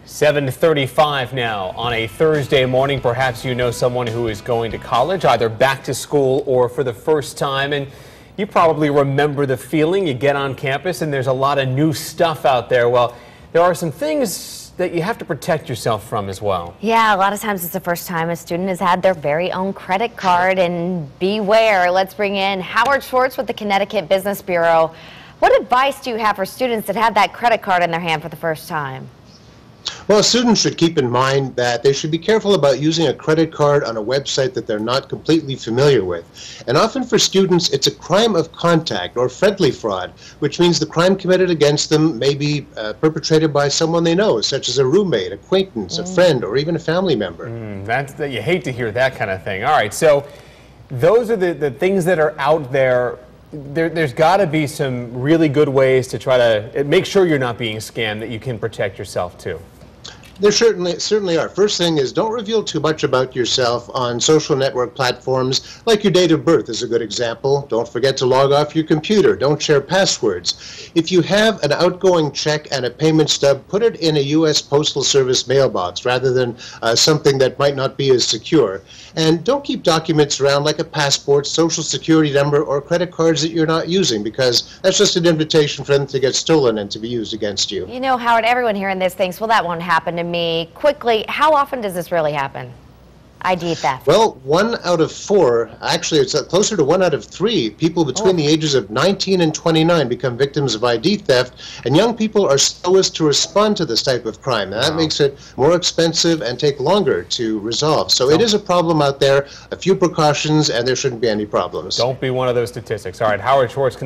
7:35 now on a Thursday morning. Perhaps you know someone who is going to college, either back to school or for the first time. And you probably remember the feeling. You get on campus and there's a lot of new stuff out there. Well, there are some things that you have to protect yourself from as well. Yeah, a lot of times it's the first time a student has had their very own credit card, and beware. Let's bring in Howard Schwartz with the Connecticut Business Bureau. What advice do you have for students that have that credit card in their hand for the first time? Well, students should keep in mind that they should be careful about using a credit card on a website that they're not completely familiar with. And often for students, it's a crime of contact or friendly fraud, which means the crime committed against them may be perpetrated by someone they know, such as a roommate, acquaintance, a friend, or even a family member. You hate to hear that kind of thing. All right, so those are the things that are out there. There's got to be some really good ways to try to make sure you're not being scammed, that you can protect yourself too. There certainly are. First thing is, don't reveal too much about yourself on social network platforms, like your date of birth is a good example. Don't forget to log off your computer. Don't share passwords. If you have an outgoing check and a payment stub, put it in a U.S. Postal Service mailbox rather than something that might not be as secure. And don't keep documents around like a passport, social security number, or credit cards that you're not using, because that's just an invitation for them to get stolen and to be used against you. You know, Howard, everyone hearing this thinks, well, that won't happen to me. Quickly, how often does this really happen? ID theft. Well, 1 out of 4, actually it's closer to 1 out of 3 people between the ages of 19 and 29 become victims of ID theft, and young people are slowest to respond to this type of crime. And that makes it more expensive and take longer to resolve. So it is a problem out there, a few precautions, and there shouldn't be any problems. Don't be one of those statistics. All right, Howard Schwartz.